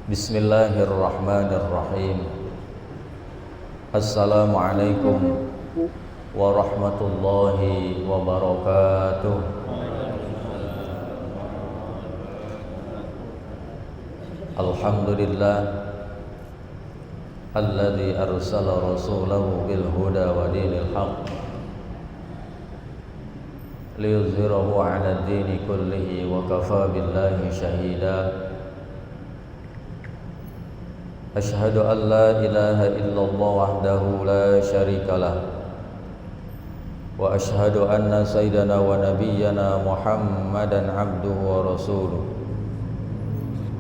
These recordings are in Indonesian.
Bismillahirrahmanirrahim. Assalamualaikum warahmatullahi wabarakatuh. Alhamdulillah alladzi arsala rasulahu bil huda wa dinil haqq liyuzhirahu 'ala ad-dini kullihi wa kafa billahi shahida. Ashhadu an la ilaha illallah wahdahu la syarika lah wa ashhadu anna sayyidana wa nabiyyana Muhammadan abduhu wa rasuluh.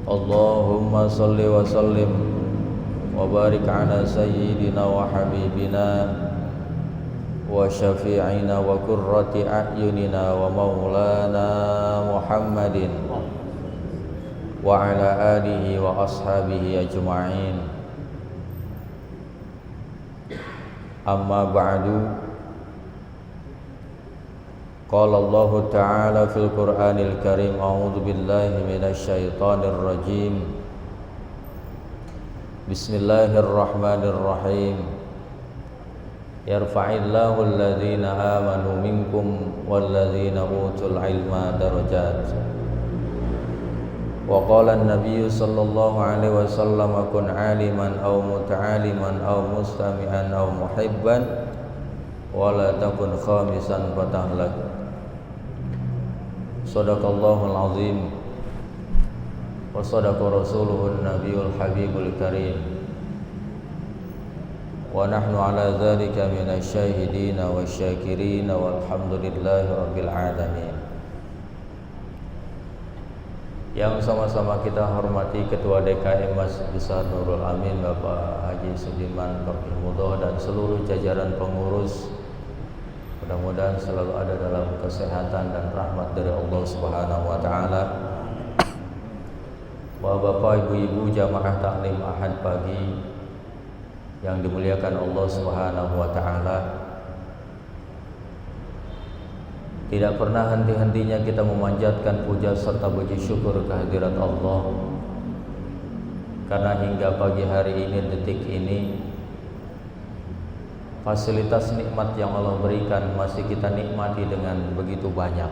Allahumma salli wa sallim wa barik ala sayyidina wa habibina wa syafi'ina wa qurrati a'yunina wa maulana Muhammadin wa ala alihi wa ashabihi ajma'in. Amma ba'du. Qala Allah ta'ala fil Qur'anil Karim, a'udzu billahi minasy syaithanir rajim. Bismillahirrahmanirrahim. Yarfa'illahu alladhina amanu minkum walladhina utul ilma darajat. Wa qala an-nabiy sallallahu alaihi wasallam kun 'aliman aw muta'aliman aw mustami'an aw muhibban wa la takun khamisan fatahlak. Shadaqallahul azim wa sadaqa rasuluhun nabiyul habibul karim wa nahnu ala dzalika minasy syahidin wasyakirin walhamdulillahi rabbil alamin. Yang sama-sama kita hormati Ketua DKM Masjid Besar Nurul Amin Bapak Haji Sudiman Fakih Mudho dan seluruh jajaran pengurus, mudah-mudahan selalu ada dalam kesehatan dan rahmat dari Allah Subhanahu wa taala. Bapak Ibu-ibu jamaah taklim Ahad pagi yang dimuliakan Allah Subhanahu wa taala. Tidak pernah henti-hentinya kita memanjatkan puja serta puji syukur kehadirat Allah, karena hingga pagi hari ini, detik ini, fasilitas nikmat yang Allah berikan masih kita nikmati dengan begitu banyak.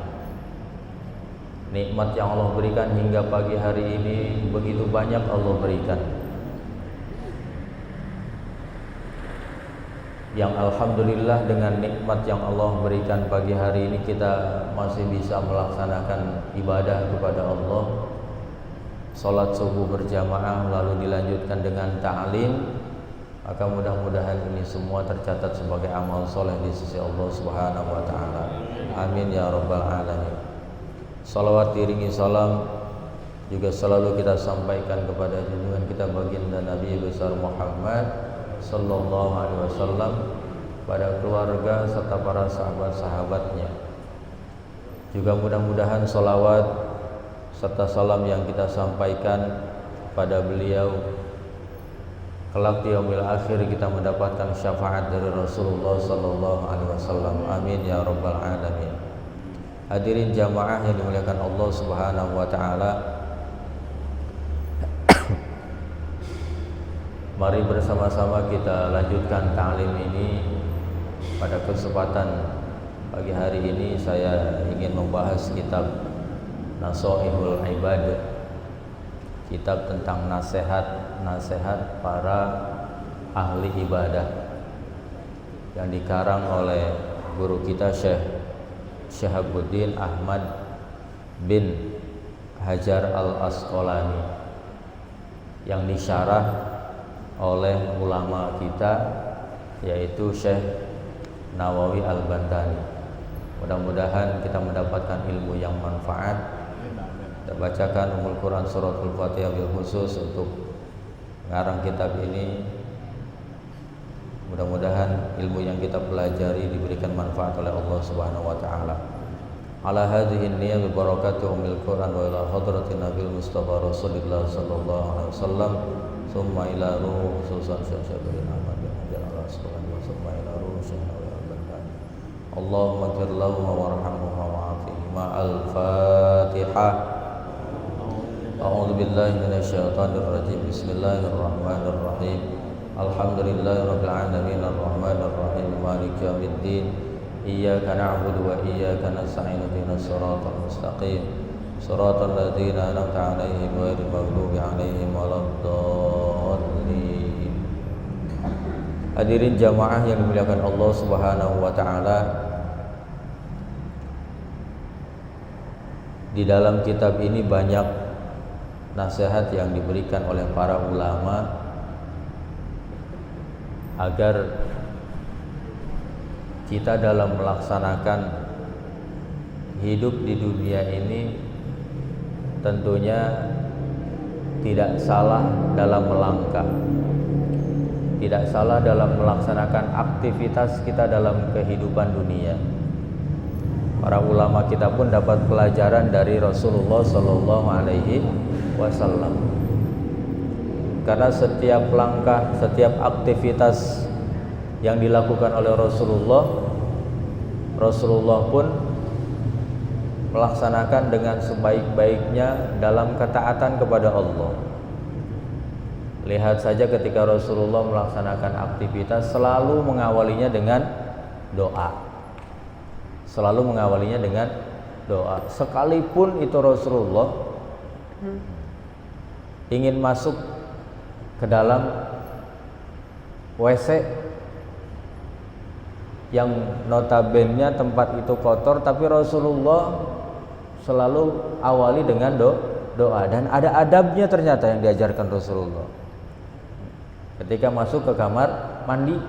Nikmat yang Allah berikan hingga pagi hari ini begitu banyak Allah berikan, yang alhamdulillah dengan nikmat yang Allah berikan pagi hari ini kita masih bisa melaksanakan ibadah kepada Allah. Salat subuh berjamaah lalu dilanjutkan dengan ta'lim, maka mudah-mudahan ini semua tercatat sebagai amal soleh di sisi Allah Subhanahu wa taala. Amin ya rabbal alamin. Salawat diringi salam juga selalu kita sampaikan kepada junjungan kita baginda Nabi besar Muhammad sallallahu alaihi wasallam, pada keluarga serta para sahabat-sahabatnya. Juga mudah-mudahan salawat serta salam yang kita sampaikan pada beliau kelak di yaumil akhir kita mendapatkan syafaat dari Rasulullah sallallahu alaihi wasallam. Amin ya rabbal alamin. Hadirin jamaah yang dimuliakan Allah Subhanahu wa taala, mari bersama-sama kita lanjutkan ta'lim ini. Pada kesempatan pagi hari ini saya ingin membahas kitab Nasoihul Ibad, kitab tentang nasihat para ahli ibadah, yang dikarang oleh guru kita Syekh Syihabuddin Ahmad bin Hajar Al-Asqalani, yang disyarah oleh ulama kita yaitu Syekh Nawawi Al-Bantani. Mudah-mudahan kita mendapatkan ilmu yang manfaat. Kita bacakan Ummul Quran Suratul Fatihah bil khusus untuk mengarang kitab ini. Mudah-mudahan ilmu yang kita pelajari diberikan manfaat oleh Allah Subhanahu wa taala. Ala hadhihi niyyah bi barakati Ummul Quran wa ila hadratin Nabil Mustafa Rasulullah sallallahu alaihi wasallam. Summa ila ruh khususan Syekh Ahmad bin Hajar Al-Asqalani wa summa ila ruh Syekh Nawawi Al-Bantani. Allahumma ighfir lahum warhamhum wa'afihim. Al-Fatihah. A'udzu billahi minasyaitonir rajim. Bismillahirrahmanirrahim. Alhamdulillahirabbil alamin arrahmanir rahim maliki yaumiddin. Iyyaka na'budu wa iyyaka nasta'in ihdinas siratal mustaqim. Shiratal ladzina an'amta 'alaihim ghairil maghdubi 'alaihim waladdallin. Hadirin jamaah yang dimuliakan Allah Subhanahu wa taala. Di dalam kitab ini banyak nasihat yang diberikan oleh para ulama agar kita dalam melaksanakan hidup di dunia ini tentunya tidak salah dalam melangkah, tidak salah dalam melaksanakan aktivitas kita dalam kehidupan dunia. Para ulama kita pun dapat pelajaran dari Rasulullah Sallallahu Alaihi Wasallam. Karena setiap langkah, setiap aktivitas yang dilakukan oleh Rasulullah pun melaksanakan dengan sebaik-baiknya dalam ketaatan kepada Allah. Lihat saja ketika Rasulullah melaksanakan aktivitas selalu mengawalinya dengan doa. Selalu mengawalinya dengan doa. Sekalipun itu Rasulullah ingin masuk ke dalam WC yang notabene tempat itu kotor, tapi Rasulullah selalu awali dengan doa. Dan ada adabnya ternyata yang diajarkan Rasulullah ketika masuk ke kamar mandi.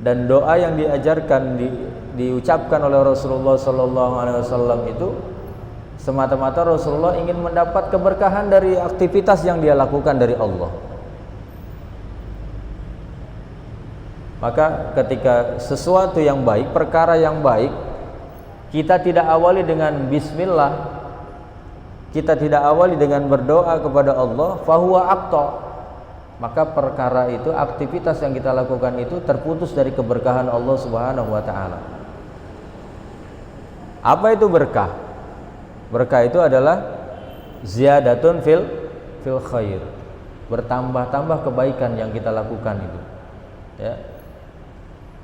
Dan doa yang diajarkan diucapkan oleh Rasulullah Sallallahu Alaihi Wasallam itu semata-mata Rasulullah ingin mendapat keberkahan dari aktivitas yang dia lakukan dari Allah. Maka ketika sesuatu yang baik, perkara yang baik, kita tidak awali dengan bismillah, kita tidak awali dengan berdoa kepada Allah, fahuwa aqta. Maka perkara itu, aktivitas yang kita lakukan itu terputus dari keberkahan Allah Subhanahu wa taala. Apa itu berkah? Berkah itu adalah ziyadatun fil khair. Bertambah-tambah kebaikan yang kita lakukan itu. Ya.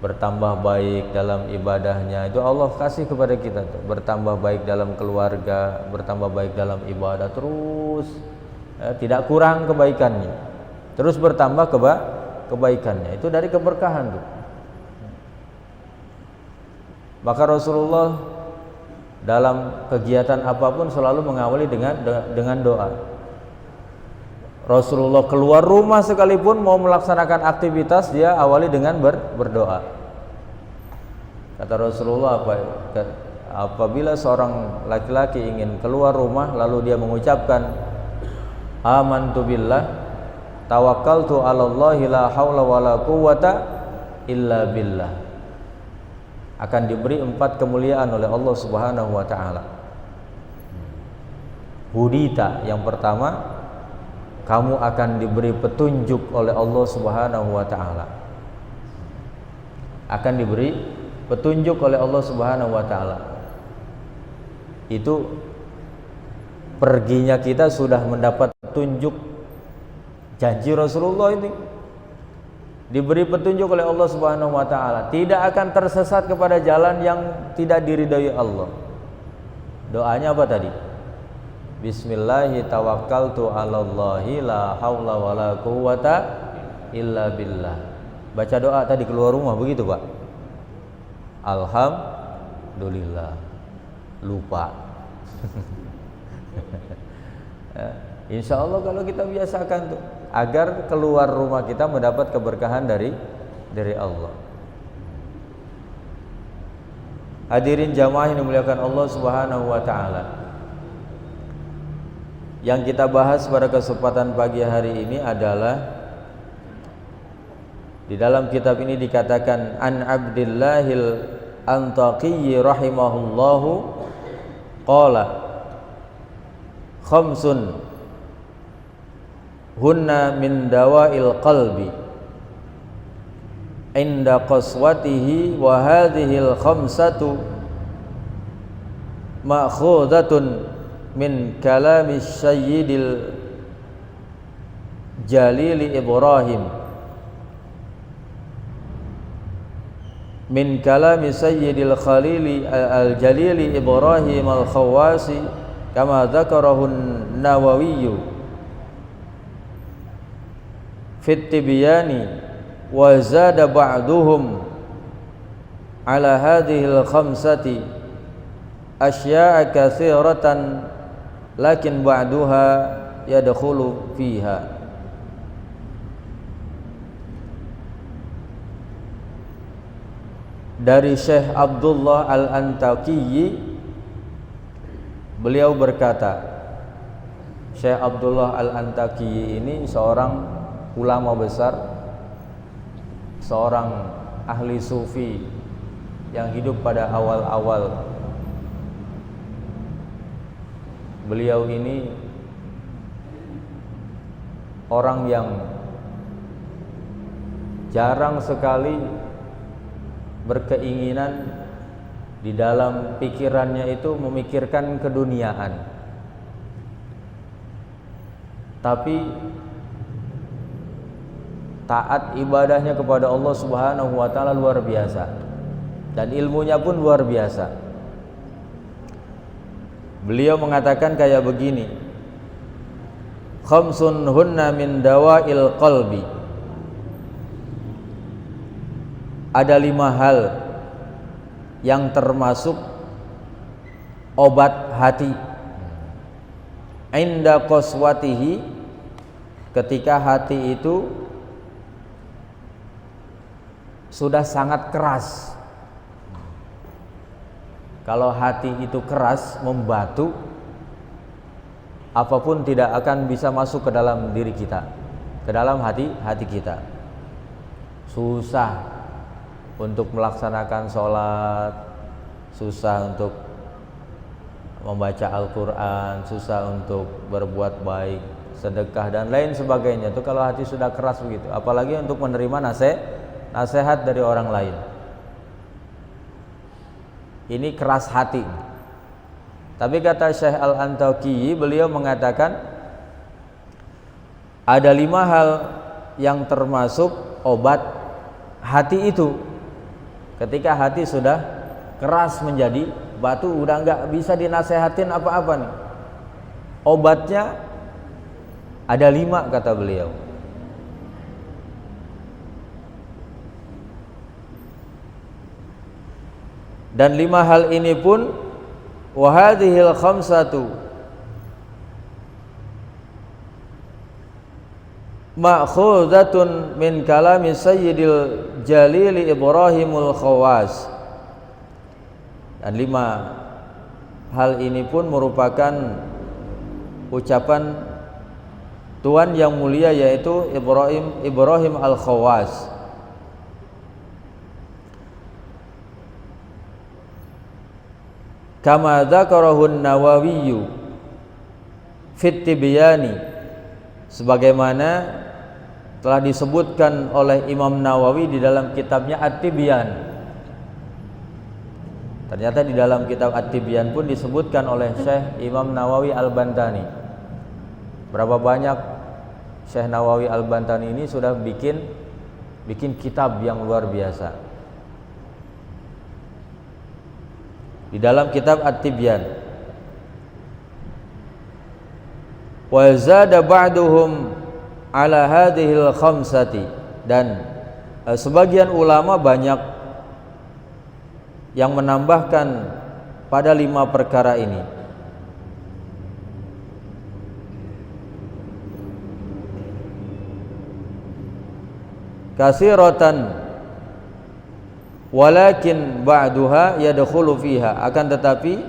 Bertambah baik dalam ibadahnya, itu Allah kasih kepada kita tuh. Bertambah baik dalam keluarga, bertambah baik dalam ibadah terus, ya, tidak kurang kebaikannya. Terus bertambah kebaikannya. Itu dari keberkahan tuh. Maka Rasulullah dalam kegiatan apapun selalu mengawali dengan doa. Rasulullah keluar rumah sekalipun mau melaksanakan aktivitas, dia awali dengan berdoa. Kata Rasulullah, apabila seorang laki-laki ingin keluar rumah lalu dia mengucapkan amantu billah, tawakkaltu 'alallahi la haula wala quwwata illa billah, akan diberi 4 kemuliaan oleh Allah Subhanahu wa taala. Hudita, yang pertama, kamu akan diberi petunjuk oleh Allah Subhanahu wa taala. Akan diberi petunjuk oleh Allah Subhanahu wa taala. Itu perginya kita sudah mendapat petunjuk. Janji Rasulullah ini diberi petunjuk oleh Allah Subhanahu wa taala, tidak akan tersesat kepada jalan yang tidak diridhai Allah. Doanya apa tadi? Bismillahi tawakkaltu 'alallahi la haula wala quwwata illa billah. Baca doa tadi keluar rumah begitu, Pak. Alhamdulillah. Lupa. Insya Allah kalau kita biasakan tuh, agar keluar rumah kita mendapat keberkahan dari Allah. Hadirin jamaah yang dimuliakan Allah Subhanahu wa taala. Yang kita bahas pada kesempatan pagi hari ini adalah di dalam kitab ini dikatakan an Abdillahil Antaqi rahimahullahu qala khamsun hunna min dawa'il qalbi inda qaswatihi wa hadhil khamsatu ma'khudatun min kalami sayyidil jalili Ibrahim min kalami sayyidil khalili al-jalili Ibrahim al-Khawwasi kama dzakarahu an-Nawawi fi at-Tibyani wa zada ba'duhum ala hadhihi al-khamsati asya'a katsiratan lakin ba'duha yadkhulu fiha. Dari Syekh Abdullah Al-Antaqi, beliau berkata, Syekh Abdullah Al-Antaqi ini seorang ulama besar, seorang ahli sufi yang hidup pada awal-awal. Beliau ini orang yang jarang sekali berkeinginan di dalam pikirannya itu memikirkan keduniaan, tapi taat ibadahnya kepada Allah Subhanahu wa taala luar biasa, dan ilmunya pun luar biasa. Beliau mengatakan kayak begini, khamsun hunna min dawail qalbi. Ada 5 hal yang termasuk obat hati. Inda qaswatihi, ketika hati itu sudah sangat keras. Kalau hati itu keras, membatu, apapun tidak akan bisa masuk ke dalam diri kita, ke dalam hati kita. Susah untuk melaksanakan sholat, susah untuk membaca Al-Quran, susah untuk berbuat baik, sedekah dan lain sebagainya. Itu kalau hati sudah keras begitu, apalagi untuk menerima nasihat dari orang lain. Ini keras hati. Tapi kata Syekh Al-Antaqi, beliau mengatakan ada 5 hal yang termasuk obat hati itu. Ketika hati sudah keras menjadi batu, udah nggak bisa dinasehatin apa-apa nih, obatnya ada 5 kata beliau. Dan 5 hal ini pun wahadhil khamsatu ma'khuzatun min kalami sayyidil jalili Ibrahimul Khawwas. Dan 5 hal ini pun merupakan ucapan Tuhan yang mulia, yaitu Ibrahim Al-Khawwas. Kama dzakarahu an-Nawawi fit Tibyani, sebagaimana telah disebutkan oleh Imam Nawawi di dalam kitabnya At-Tibyan. Ternyata di dalam kitab At-Tibyan pun disebutkan oleh Syekh Imam Nawawi Al-Bantani. Berapa banyak Syekh Nawawi Al-Bantani ini sudah bikin kitab yang luar biasa. Di dalam kitab At-Tibyan, wa zada ba'duhum ala hadhil khamsati, dan sebagian ulama banyak yang menambahkan pada 5 perkara ini. Kasiratan walakin ba'duha yadkhulu fiha, akan tetapi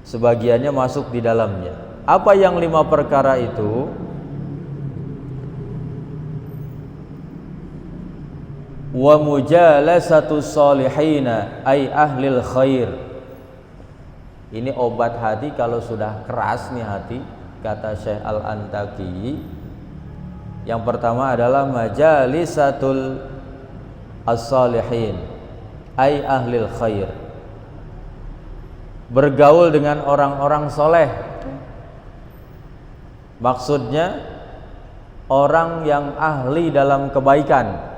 sebagiannya masuk di dalamnya. Apa yang 5 perkara itu? Wa mujalasatu salihina ay ahlil khair. Ini obat hati kalau sudah keras nih hati, kata Syekh Al-Antaqi. Yang pertama adalah majalisatul as-salihin ay ahlil khair, bergaul dengan orang-orang soleh. Maksudnya orang yang ahli dalam kebaikan.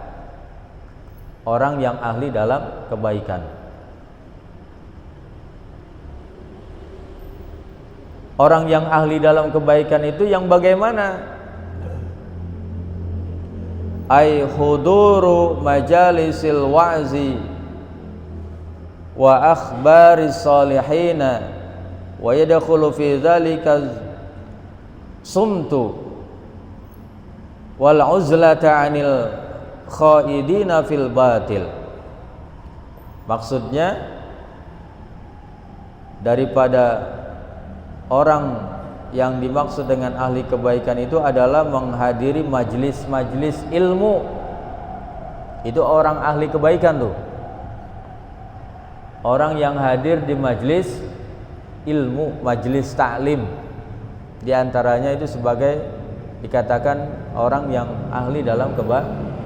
Orang yang ahli dalam kebaikan. Orang yang ahli dalam kebaikan itu yang bagaimana? Ay huduru majalisil wa'zi wa akhbaris salihina wa yadkhulu fi dzalika sumtu wal uzlata 'anil khaidina fil batil. Maksudnya daripada orang yang dimaksud dengan ahli kebaikan itu adalah menghadiri majlis-majlis ilmu. Itu orang ahli kebaikan tuh. Orang yang hadir di majlis ilmu, majlis ta'lim. Di antaranya itu sebagai dikatakan orang yang ahli dalam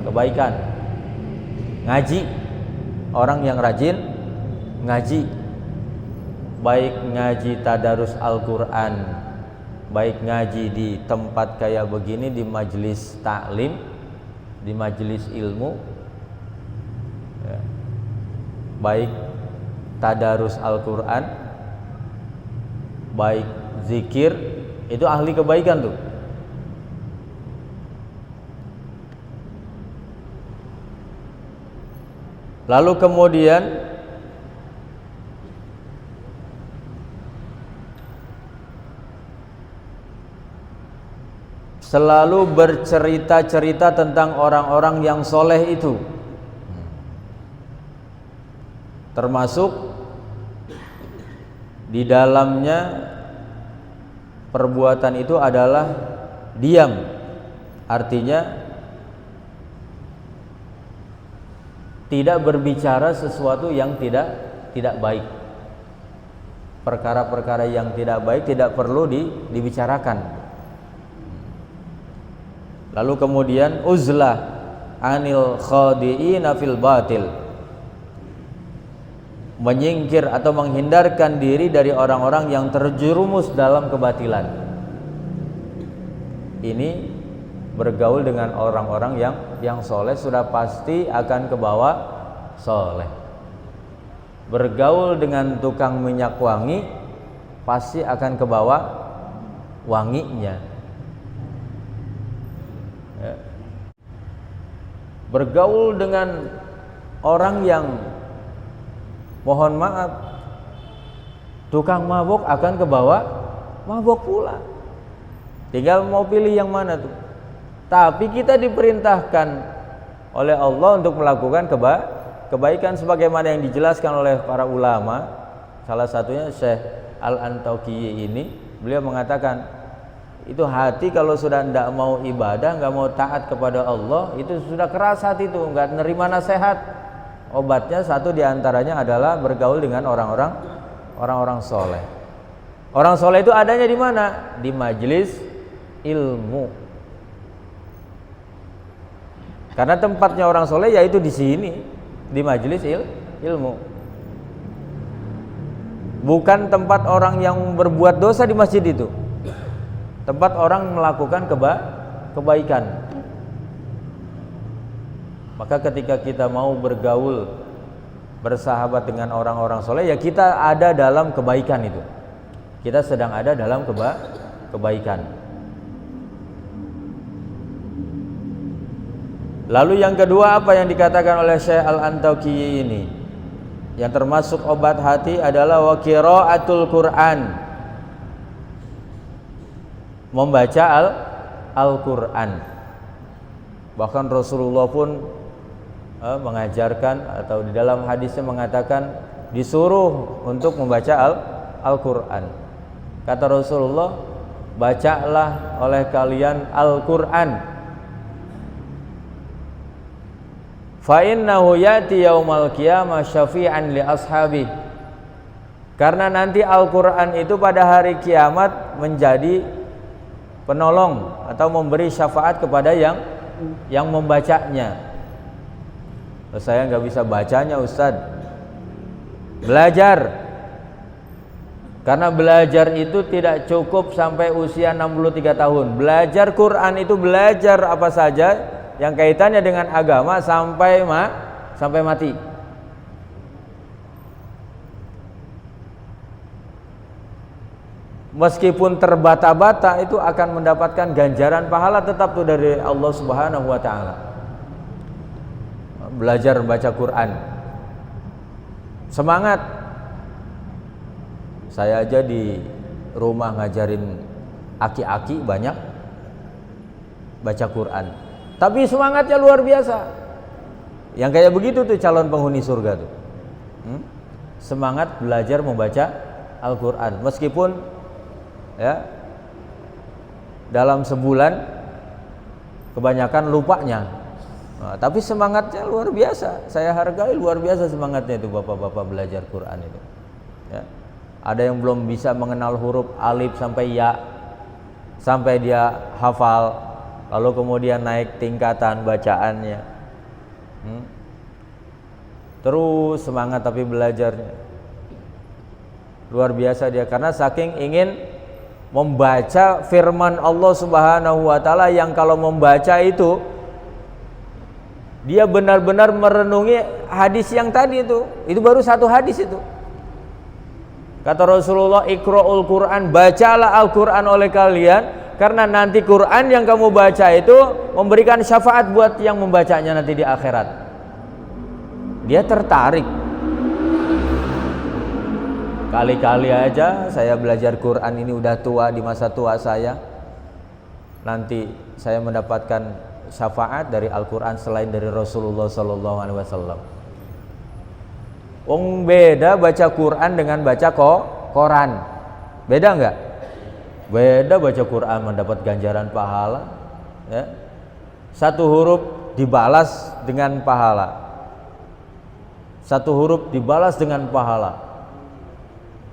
kebaikan. Ngaji, orang yang rajin ngaji. Baik ngaji tadarus Al-Quran, baik ngaji di tempat kayak begini, di majelis taklim, di majelis ilmu, ya. Baik tadarus Al-Quran, baik zikir, itu ahli kebaikan tuh. Lalu kemudian selalu bercerita-cerita tentang orang-orang yang soleh itu, termasuk di dalamnya perbuatan itu adalah diam, artinya tidak berbicara sesuatu yang tidak baik. Perkara-perkara yang tidak baik tidak perlu dibicarakan. Lalu kemudian uzlah anil khadi'ina fil batil, menyingkir atau menghindarkan diri dari orang-orang yang terjerumus dalam kebatilan. Ini bergaul dengan orang-orang yang soleh sudah pasti akan kebawa soleh. Bergaul dengan tukang minyak wangi pasti akan kebawa wanginya. Ya. Bergaul dengan orang yang, mohon maaf, tukang mabuk akan kebawa mabuk pula. Tinggal mau pilih yang mana tuh. Tapi kita diperintahkan oleh Allah untuk melakukan kebaikan sebagaimana yang dijelaskan oleh para ulama. Salah satunya Syekh Al-Antauqiyi ini, beliau mengatakan itu hati kalau sudah tidak mau ibadah, nggak mau taat kepada Allah, itu sudah keras hati itu, nggak nerima nasihat. Obatnya satu diantaranya adalah bergaul dengan orang-orang soleh. Orang soleh itu adanya di mana? Di majelis ilmu. Karena tempatnya orang soleh yaitu di sini, di majelis ilmu. Bukan tempat orang yang berbuat dosa di masjid itu. Tempat orang melakukan kebaikan. Maka ketika kita mau bergaul, bersahabat dengan orang-orang soleh, ya kita ada dalam kebaikan itu. Kita sedang ada dalam kebaikan. Lalu yang kedua apa yang dikatakan oleh Syekh Al-Antauqiyi ini? Yang termasuk obat hati adalah wa qiraatul Qur'an. Membaca Al-Quran. Bahkan Rasulullah pun mengajarkan atau di dalam hadisnya mengatakan disuruh untuk membaca Al-Quran. Kata Rasulullah, bacalah oleh kalian Al-Quran. Fa innahu yati yaumal qiyamah syafi'an li ashabi. Karena nanti Al-Quran itu pada hari kiamat menjadi penolong atau memberi syafaat kepada yang membacanya. Saya nggak bisa bacanya, Ustadz. Belajar. Karena belajar itu tidak cukup sampai usia 63 tahun. Belajar Quran itu belajar apa saja yang kaitannya dengan agama sampai mati. Meskipun terbata-bata itu akan mendapatkan ganjaran pahala tetap tuh dari Allah Subhanahu wa taala. Belajar baca Quran. Semangat. Saya aja di rumah ngajarin aki-aki banyak baca Quran. Tapi semangatnya luar biasa. Yang kayak begitu tuh calon penghuni surga tuh. Semangat belajar membaca Al-Quran. Meskipun ya dalam sebulan kebanyakan lupanya. Nah, tapi semangatnya luar biasa. Saya hargai luar biasa semangatnya itu bapak-bapak belajar Quran itu. Ya. Ada yang belum bisa mengenal huruf alif sampai ya, sampai dia hafal, lalu kemudian naik tingkatan bacaannya. Terus semangat tapi belajarnya luar biasa dia, karena saking ingin membaca firman Allah Subhanahu wa taala yang kalau membaca itu dia benar-benar merenungi hadis yang tadi itu baru satu hadis itu. Kata Rasulullah, Iqra'ul Quran, bacalah Al-Quran oleh kalian, karena nanti Quran yang kamu baca itu memberikan syafaat buat yang membacanya nanti di akhirat. Dia tertarik. Kali-kali aja saya belajar Quran ini udah tua, di masa tua saya, nanti saya mendapatkan syafaat dari Al-Quran selain dari Rasulullah SAW. Beda baca Quran dengan baca koran. Beda enggak? Beda baca Quran mendapat ganjaran pahala. Ya. Satu huruf dibalas dengan pahala. Satu huruf dibalas dengan pahala.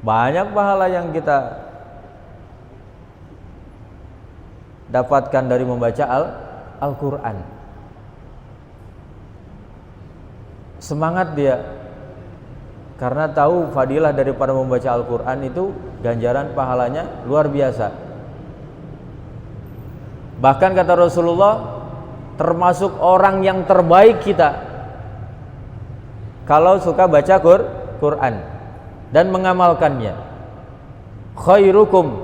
Banyak pahala yang kita dapatkan dari membaca Al-Quran. Semangat dia, karena tahu fadilah daripada membaca Al-Quran itu ganjaran pahalanya luar biasa. Bahkan kata Rasulullah, termasuk orang yang terbaik kita kalau suka baca Quran dan mengamalkannya. Khairukum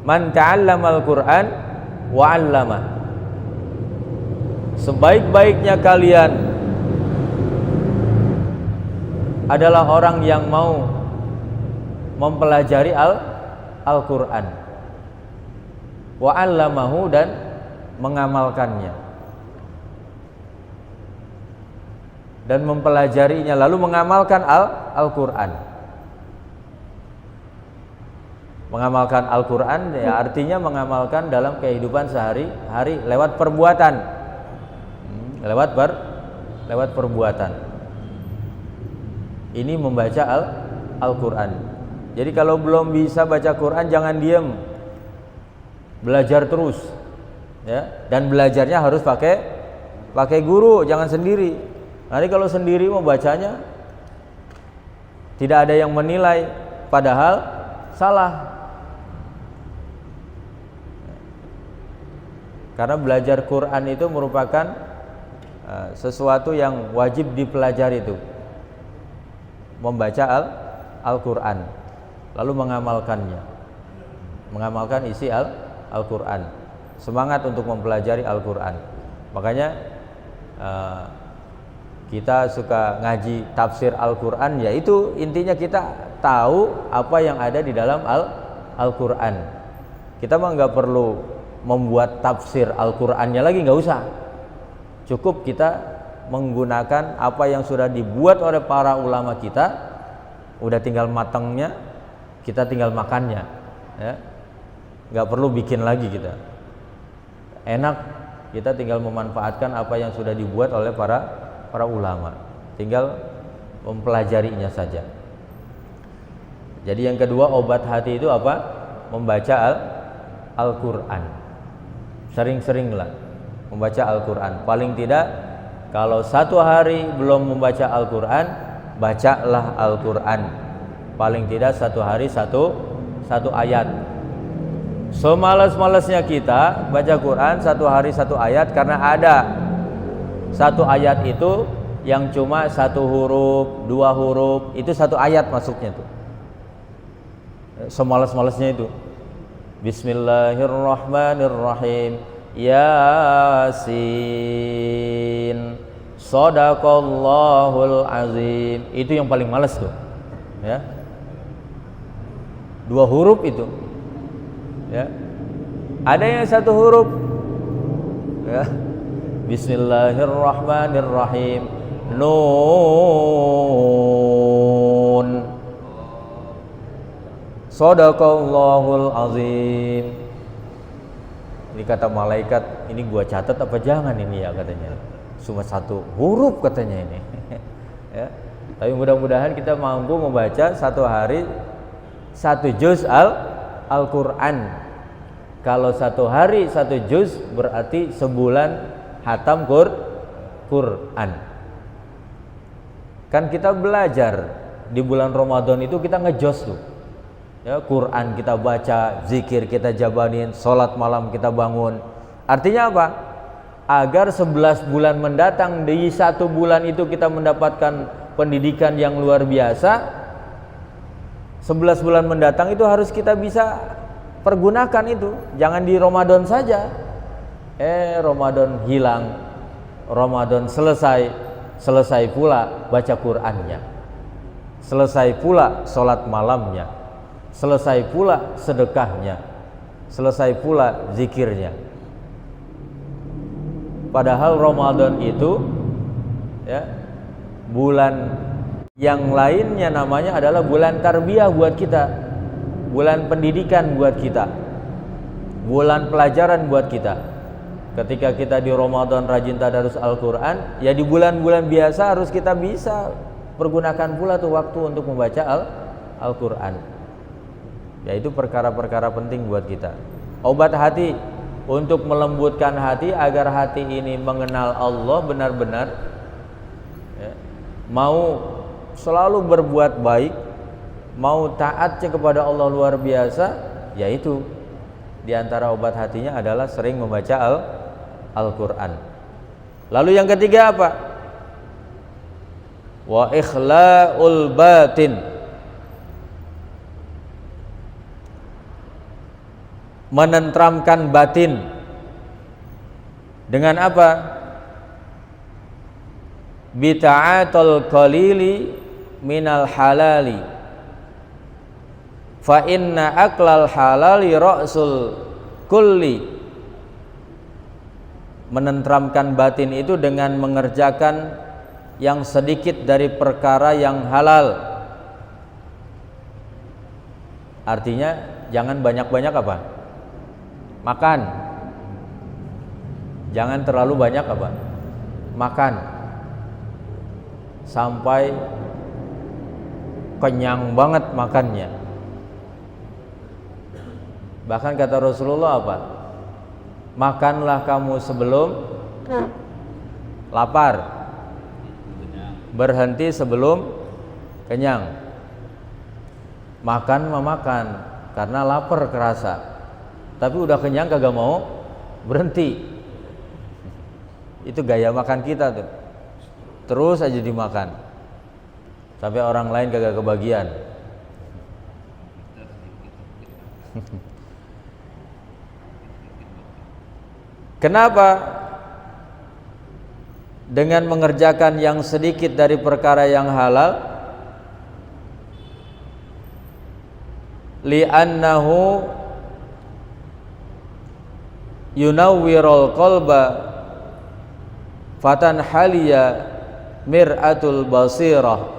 man ta'allamal Quran wa 'allamah. Sebaik-baiknya kalian adalah orang yang mau mempelajari Al-Quran wa 'allamahu, dan mengamalkannya dan mempelajarinya lalu mengamalkan Al-Quran. Mengamalkan Al-Quran ya artinya mengamalkan dalam kehidupan sehari-hari lewat perbuatan. Lewat perbuatan. Ini membaca Al-Quran. Jadi kalau belum bisa baca Quran jangan diam, belajar terus, ya. Dan belajarnya harus pakai guru, jangan sendiri. Nanti kalau sendiri mau bacanya tidak ada yang menilai, padahal salah. Karena belajar Quran itu merupakan sesuatu yang wajib dipelajari itu. Membaca Al-Quran lalu mengamalkan isi Al-Quran. Semangat untuk mempelajari Al-Quran. Makanya kita suka ngaji tafsir Al-Quran, yaitu intinya kita tahu apa yang ada di dalam Al-Quran. Kita mah nggak perlu membuat tafsir Al-Qurannya lagi, nggak usah. Cukup kita menggunakan apa yang sudah dibuat oleh para ulama kita, udah tinggal matangnya, kita tinggal makannya, ya. Nggak perlu bikin lagi kita. Enak, kita tinggal memanfaatkan apa yang sudah dibuat oleh para ulama, tinggal mempelajarinya saja. Jadi yang kedua, obat hati itu apa? Membaca Al-Quran. Sering-seringlah membaca Al-Quran. Paling tidak kalau satu hari belum membaca Al-Quran, bacalah Al-Quran. paling tidak satu hari satu ayat. Semalas-malasnya kita baca Quran satu hari satu ayat, karena ada satu ayat itu yang cuma satu huruf, dua huruf, itu satu ayat masuknya tuh. Semalas-malasnya itu. Bismillahirrahmanirrahim. Yasin. Shadaqallahul azim. Itu yang paling malas tuh. Ya. Dua huruf itu. Ya. Ada yang satu huruf. Ya. Bismillahirrahmanirrahim. Nun. Shadaqallahul azim. Ini kata malaikat, ini gua catat apa jangan ini ya katanya. Cuma satu huruf katanya ini. Ya. Tapi mudah-mudahan kita mampu membaca satu hari satu juz Al-Quran. Kalau satu hari satu juz berarti sebulan hatam Quran. Kan kita belajar di bulan Ramadan itu kita ngejos tuh. Ya, Quran kita baca, zikir kita jabanin, sholat malam kita bangun. Artinya apa? Agar 11 bulan mendatang, di satu bulan itu kita mendapatkan pendidikan yang luar biasa. 11 bulan mendatang itu harus kita bisa pergunakan itu. Jangan di Ramadan saja. Ramadan hilang, Ramadan selesai pula baca Qur'annya, selesai pula sholat malamnya, selesai pula sedekahnya, selesai pula zikirnya. Padahal Ramadan itu ya, bulan yang lainnya namanya adalah bulan tarbiyah buat kita, bulan pendidikan buat kita, bulan pelajaran buat kita. Ketika kita di Ramadan rajin tadarus Al-Quran, ya di bulan-bulan biasa harus kita bisa pergunakan pula tuh waktu untuk membaca Al-Quran. Yaitu perkara-perkara penting buat kita. Obat hati untuk melembutkan hati agar hati ini mengenal Allah benar-benar, ya, mau selalu berbuat baik, mau taatnya kepada Allah luar biasa, yaitu di antara obat hatinya adalah sering membaca Al-Quran. Lalu yang ketiga apa? Wa ikhla'ul batin. Menentramkan batin. Dengan apa? Bita'atul qalili minal halali. Fa inna aklal halali ra'sul kulli. Menentramkan batin itu dengan mengerjakan yang sedikit dari perkara yang halal. Artinya jangan banyak-banyak apa? Makan. Jangan terlalu banyak apa? Makan. Sampai kenyang banget makannya. Bahkan kata Rasulullah apa? Makanlah kamu sebelum lapar, berhenti sebelum kenyang. Makan memakan karena lapar kerasa, tapi udah kenyang kagak mau berhenti. Itu gaya makan kita tuh, terus aja dimakan sampai orang lain kagak kebagian. Kenapa? Dengan mengerjakan yang sedikit dari perkara yang halal, li'annahu yunawwirul qalba fatan haliya mir'atul basirah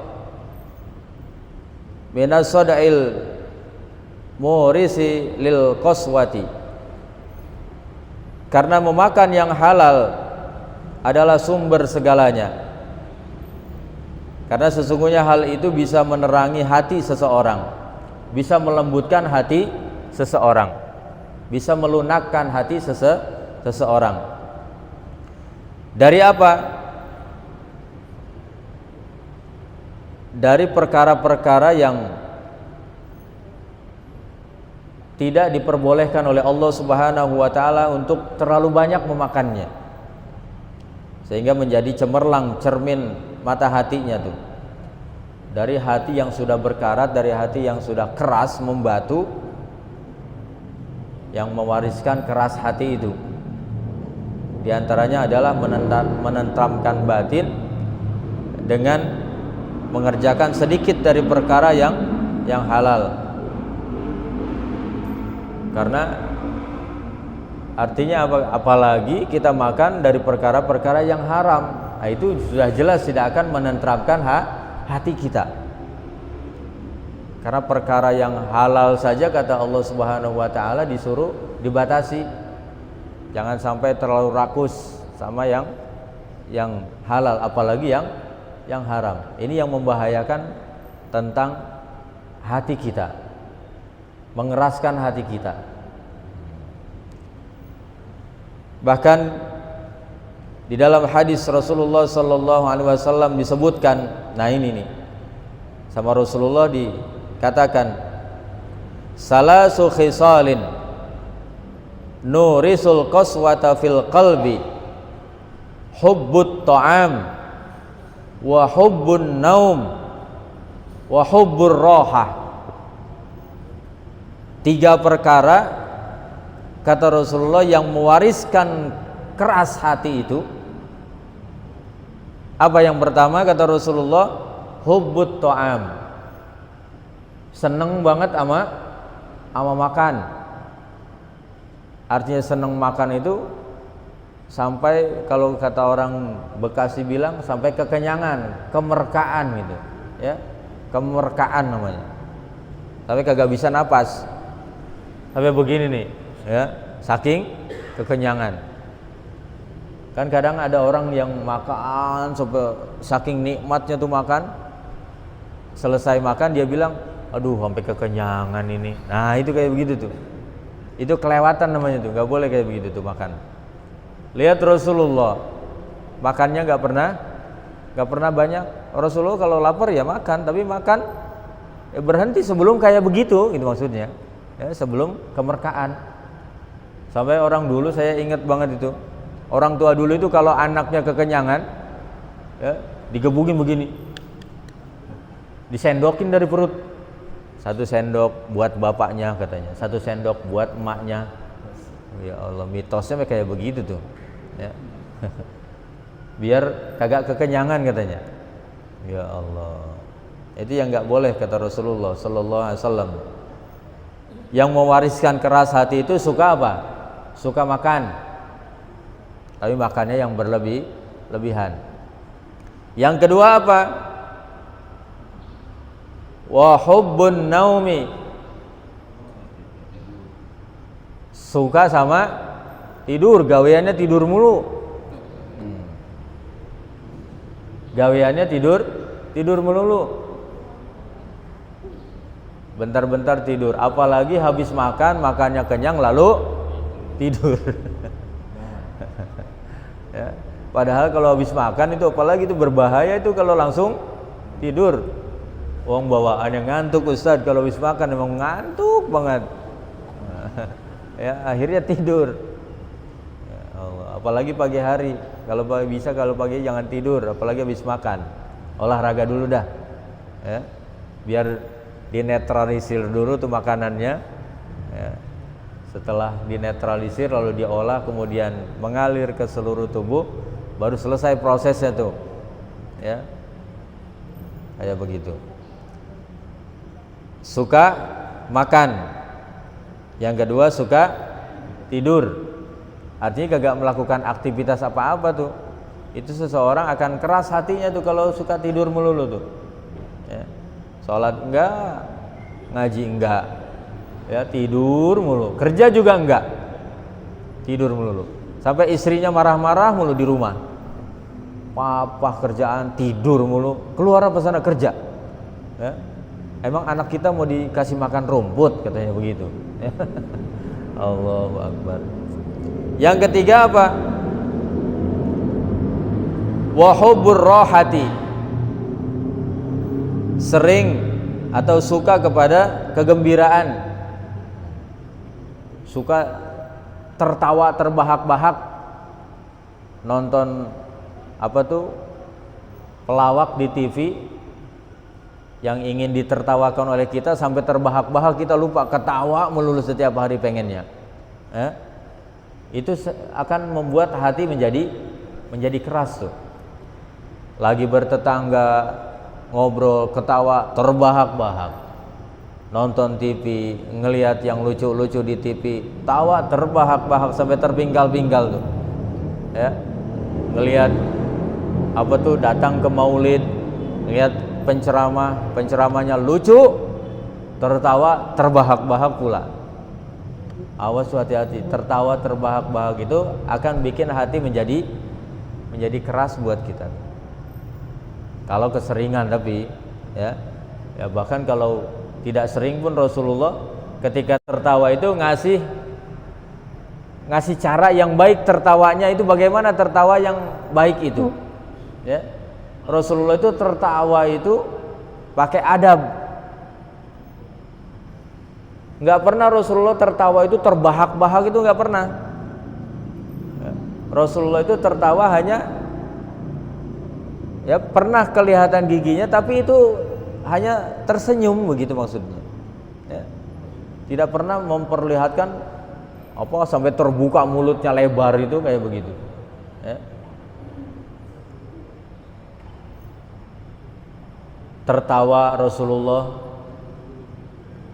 minas sada'il murisi lil qaswati. Karena memakan yang halal adalah sumber segalanya. Karena sesungguhnya hal itu bisa menerangi hati seseorang, bisa melembutkan hati seseorang, bisa melunakkan hati seseorang. Dari apa? Dari perkara-perkara yang tidak diperbolehkan oleh Allah Subhanahu wa taala untuk terlalu banyak memakannya, sehingga menjadi cemerlang cermin mata hatinya tuh. Dari hati yang sudah berkarat, dari hati yang sudah keras membatu, yang mewariskan keras hati itu di antaranya adalah menentramkan batin dengan mengerjakan sedikit dari perkara yang halal. Karena artinya apa? Apalagi kita makan dari perkara-perkara yang haram, nah, itu sudah jelas tidak akan menentramkan hati kita. Karena perkara yang halal saja kata Allah Subhanahu wa taala disuruh dibatasi. Jangan sampai terlalu rakus sama yang halal, apalagi yang haram. Ini yang membahayakan tentang hati kita, mengeraskan hati kita. Bahkan di dalam hadis Rasulullah sallallahu alaihi wasallam disebutkan, nah ini nih, sama Rasulullah dikatakan, salasu khisalin nurisul qaswata fil qalbi, hubbut ta'am wa hubbun naum wa hubbur rohah. 3 perkara kata Rasulullah yang mewariskan keras hati itu. Apa yang pertama kata Rasulullah? Hubbut ta'am, seneng banget sama makan. Artinya seneng makan itu sampai, kalau kata orang Bekasi bilang, sampai kekenyangan, kemerkaan gitu ya, kemerkaan namanya. Tapi kagak bisa napas sampai begini nih ya, saking kekenyangan. Kan kadang ada orang yang makan sampai saking nikmatnya tuh makan, selesai makan dia bilang, aduh sampai kekenyangan ini. Nah itu kayak begitu tuh, itu kelewatan namanya tuh, nggak boleh kayak begitu tuh makan. Lihat Rasulullah makannya nggak pernah banyak. Rasulullah kalau lapar ya makan, tapi makan ya berhenti sebelum kayak begitu, gitu maksudnya ya, sebelum kemerkaan. Sampai orang dulu saya ingat banget itu, orang tua dulu itu kalau anaknya kekenyangan ya, digebugin begini, disendokin dari perut. 1 sendok buat bapaknya katanya, 1 sendok buat emaknya. Ya Allah, mitosnya kayak begitu tuh ya. Biar kagak kekenyangan katanya. Ya Allah, itu yang nggak boleh kata Rasulullah sallallahu alaihi wasallam. Yang mewariskan keras hati itu suka apa? Suka makan, tapi makannya yang berlebihan. Yang kedua apa? Wa hubbun naumi, suka sama tidur, gaweannya tidur mulu. Gaweannya tidur melulu. Bentar-bentar tidur, apalagi habis makannya kenyang lalu tidur. Ya, padahal kalau habis makan itu apalagi itu berbahaya itu kalau langsung tidur. Wong bawaannya ngantuk Ustaz, kalau habis makan emang ngantuk banget. Ya, akhirnya tidur. Ya Allah, apalagi pagi hari. Kalau pagi jangan tidur, apalagi habis makan. Olahraga dulu dah. Ya. Biar dinetralisir dulu tuh makanannya. Ya. Setelah dinetralisir lalu diolah, kemudian mengalir ke seluruh tubuh, baru selesai prosesnya tuh. Ya. Kayak begitu. Suka makan. Yang kedua suka tidur. Artinya kagak melakukan aktivitas apa-apa tuh. Itu seseorang akan keras hatinya tuh kalau suka tidur melulu tuh. Ya. Sholat enggak, ngaji enggak, ya tidur mulu. Kerja juga enggak, tidur melulu. Sampai istrinya marah-marah mulu di rumah. Papa kerjaan tidur mulu. Keluar apa sana kerja? Ya. Emang anak kita mau dikasih makan rumput, katanya begitu. Allahu Akbar. Yang ketiga apa? Wa hubbur rohati, sering atau suka kepada kegembiraan. suka tertawa terbahak-bahak nonton pelawak di TV yang ingin ditertawakan oleh kita sampai terbahak-bahak, kita lupa ketawa melulu setiap hari pengennya. Itu akan membuat hati menjadi keras tuh. Lagi bertetangga ngobrol ketawa terbahak-bahak, nonton TV ngelihat yang lucu-lucu di TV tawa terbahak-bahak sampai terpinggal-pinggal tuh ya. Ngelihat datang ke maulid, ngelihat penceramahnya lucu, tertawa terbahak-bahak pula. Awas, hati-hati, tertawa terbahak-bahak itu akan bikin hati menjadi keras buat kita. Kalau keseringan, tapi ya bahkan kalau tidak sering pun Rasulullah ketika tertawa itu ngasih cara yang baik tertawanya itu, bagaimana tertawa yang baik itu. Ya. Rasulullah itu tertawa itu pakai adab. Enggak pernah Rasulullah tertawa itu terbahak-bahak, itu enggak pernah. Ya. Rasulullah itu tertawa hanya pernah kelihatan giginya, tapi itu hanya tersenyum begitu maksudnya. Ya. Tidak pernah memperlihatkan sampai terbuka mulutnya lebar itu kayak begitu. Ya. Tertawa Rasulullah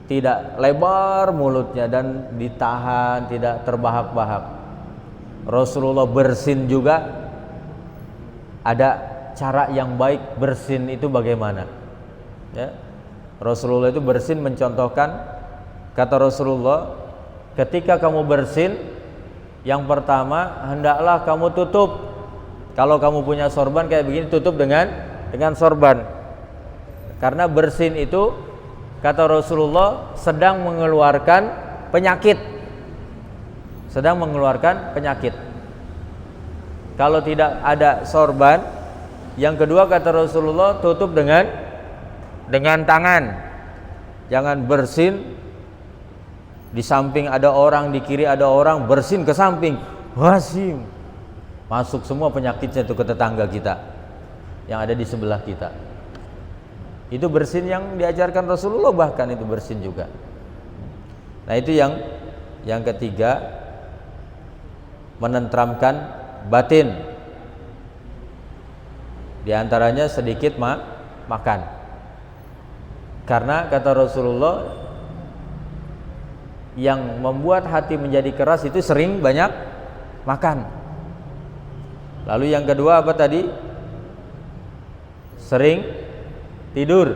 tidak lebar mulutnya dan ditahan, tidak terbahak-bahak. Rasulullah bersin juga ada cara yang baik. Bersin itu bagaimana? Ya. Rasulullah itu bersin mencontohkan, kata Rasulullah, ketika kamu bersin, yang pertama hendaklah kamu tutup. Kalau kamu punya sorban kayak begini, tutup dengan sorban. Karena bersin itu, kata Rasulullah, sedang mengeluarkan penyakit. Sedang mengeluarkan penyakit. Kalau tidak ada sorban, yang kedua kata Rasulullah, tutup dengan tangan. Jangan bersin di samping ada orang, di kiri ada orang, bersin ke samping, wasim, masuk semua penyakitnya itu ke tetangga kita yang ada di sebelah kita. Itu bersin yang diajarkan Rasulullah, bahkan itu bersin juga. Nah, itu yang ketiga, menenteramkan batin. Di antaranya sedikit makan. Karena kata Rasulullah, yang membuat hati menjadi keras itu sering banyak makan. Lalu yang kedua apa tadi? Sering tidur.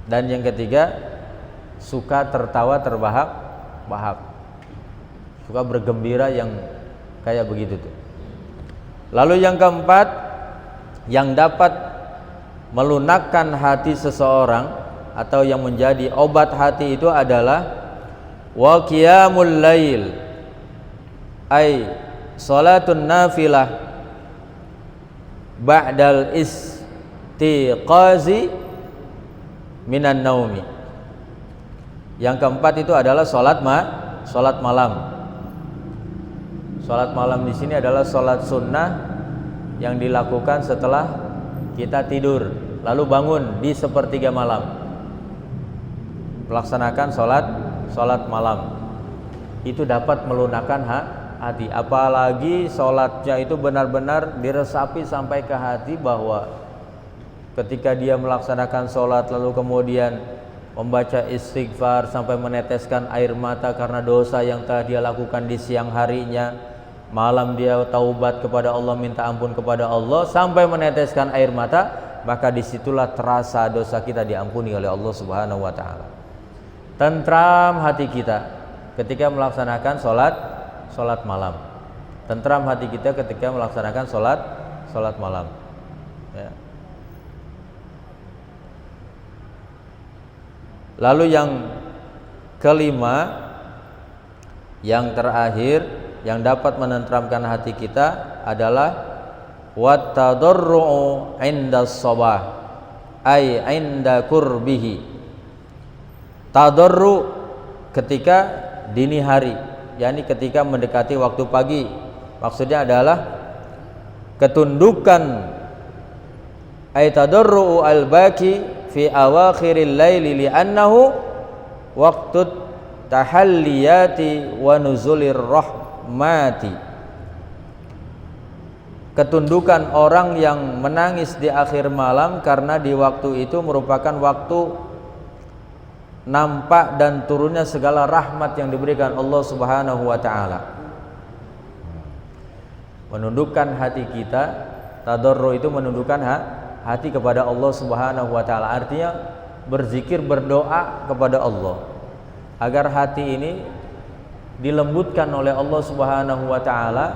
Dan yang ketiga, suka tertawa terbahak-bahak, suka bergembira yang kayak begitu tuh. Lalu yang keempat, yang dapat melunakkan hati seseorang atau yang menjadi obat hati itu adalah wa qiyamul lail, ay salatun nafilah ba'dal istiqazi minan naumi. Yang keempat itu adalah salat malam. Salat malam di sini adalah salat sunnah yang dilakukan setelah kita tidur, lalu bangun di sepertiga malam, melaksanakan salat malam. Itu dapat melunakkan hati. Apalagi salatnya itu benar-benar diresapi sampai ke hati, bahwa ketika dia melaksanakan salat lalu kemudian membaca istighfar sampai meneteskan air mata karena dosa yang telah dia lakukan di siang harinya, malam dia taubat kepada Allah, minta ampun kepada Allah sampai meneteskan air mata, maka disitulah terasa dosa kita diampuni oleh Allah Subhanahu wa ta'ala. Tentram hati kita ketika melaksanakan salat malam. Tentram hati kita ketika melaksanakan salat malam. Ya. Lalu yang kelima, yang terakhir, yang dapat menenteramkan hati kita adalah wat tadarru'u 'inda shabah, ay 'inda qurbihi. Tadarru ketika dini hari, yakni ketika mendekati waktu pagi. Maksudnya adalah ketundukan ay tadarru al-baki fi awakhiril laili li'annahu waqtut tahalliyati wa nuzulir rahmati. Ketundukan orang yang menangis di akhir malam karena di waktu itu merupakan waktu nampak dan turunnya segala rahmat yang diberikan Allah Subhanahu wa taala. Menundukkan hati kita, tadarru itu menundukkan hati kepada Allah Subhanahu wa taala. Artinya berzikir, berdoa kepada Allah agar hati ini dilembutkan oleh Allah Subhanahu wa taala,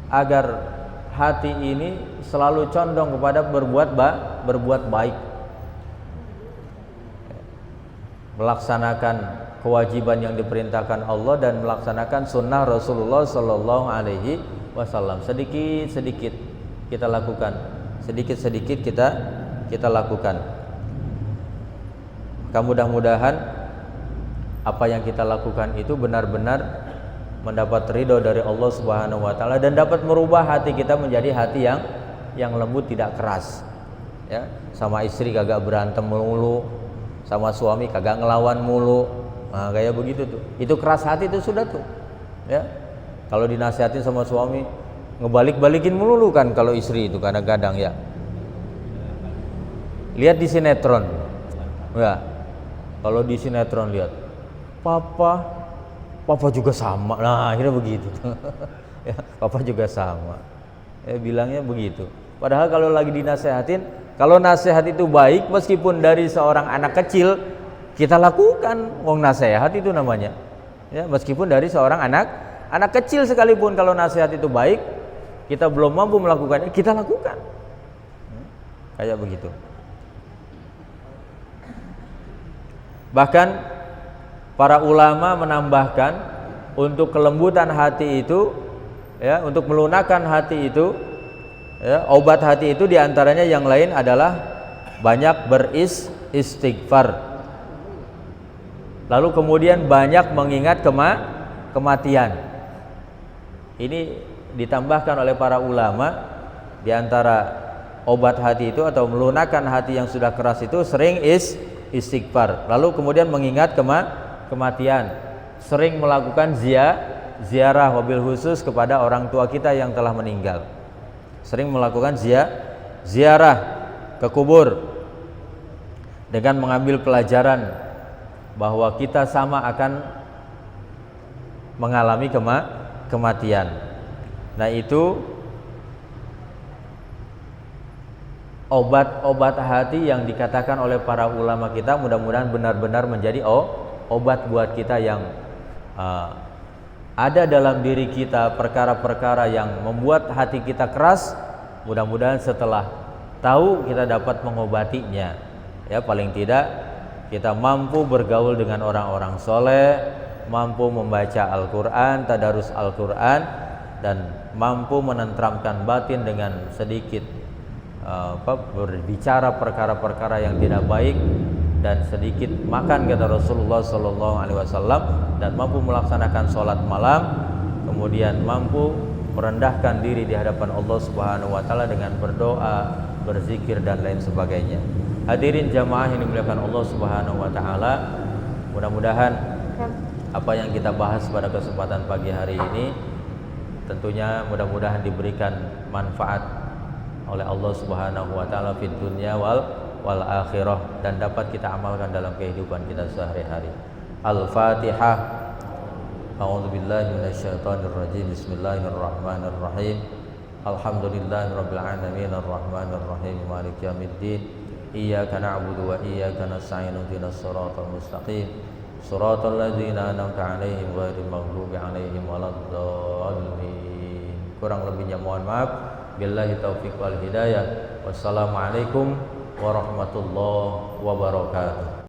agar hati ini selalu condong kepada berbuat baik, melaksanakan kewajiban yang diperintahkan Allah dan melaksanakan sunnah Rasulullah Sallallahu Alaihi Wasallam. Sedikit-sedikit kita lakukan, sedikit-sedikit kita lakukan. Mudah-mudahan apa yang kita lakukan itu benar-benar mendapat ridho dari Allah Subhanahu wa taala dan dapat merubah hati kita menjadi hati yang lembut, tidak keras. Ya, sama istri kagak berantem mulu, sama suami kagak ngelawan mulu. Nah, kayak begitu tuh. Itu keras hati itu sudah tuh. Ya. Kalau dinasihatin sama suami ngebalik-balikin mulu kan kalau istri itu kadang-kadang ya. Lihat di sinetron. Ya. Kalau di sinetron lihat Papa juga sama. Nah, akhirnya begitu. Ya, Papa juga sama. Ya, bilangnya begitu. Padahal kalau lagi dinasehatin, kalau nasihat itu baik meskipun dari seorang anak kecil, kita lakukan. Wong nasihat itu namanya. Ya, meskipun dari seorang anak kecil sekalipun kalau nasihat itu baik, kita belum mampu melakukannya, kita lakukan. Kayak begitu. Bahkan para ulama menambahkan untuk kelembutan hati itu, ya, untuk melunakkan hati itu, ya, obat hati itu diantaranya yang lain adalah banyak beristighfar. Lalu kemudian banyak mengingat kematian. Ini ditambahkan oleh para ulama, diantara obat hati itu atau melunakkan hati yang sudah keras itu sering istighfar. Lalu kemudian mengingat kematian, sering melakukan ziarah, wabil khusus kepada orang tua kita yang telah meninggal. Sering melakukan ziarah ke kubur dengan mengambil pelajaran bahwa kita sama akan mengalami kematian. Nah, itu obat hati yang dikatakan oleh para ulama kita, mudah-mudahan benar-benar menjadi obat buat kita yang ada dalam diri kita perkara-perkara yang membuat hati kita keras. Mudah-mudahan setelah tahu kita dapat mengobatinya. Ya, paling tidak kita mampu bergaul dengan orang-orang soleh, mampu membaca Al-Quran, tadarus Al-Quran, dan mampu menenteramkan batin dengan sedikit berbicara perkara-perkara yang tidak baik dan sedikit makan, kata Rasulullah Sallallahu Alaihi Wasallam, dan mampu melaksanakan sholat malam, kemudian mampu merendahkan diri di hadapan Allah Subhanahu Wa Taala dengan berdoa, berzikir dan lain sebagainya. Hadirin jamaah yang dimuliakan Allah Subhanahu Wa Taala, mudah-mudahan apa yang kita bahas pada kesempatan pagi hari ini tentunya mudah-mudahan diberikan manfaat oleh Allah Subhanahu Wa Taala fid dunya wal akhirah dan dapat kita amalkan dalam kehidupan kita sehari-hari. Al-Fatihah. A'udzubillahi minasyaitonirrajim. Bismillahirrahmanirrahim. Alhamdulillahirabbil alamin arrahmanir rahim maliki yaumiddin. Iyyaka na'budu wa iyyaka nasta'in ihdinas siratal mustaqim. Shiratal ladzina an'amta 'alaihim ghairil maghdubi 'alaihim waladdallin. Kurang lebihnya mohon maaf. Billahi taufiq wal hidayah. Wassalamualaikum warahmatullahi wabarakatuh.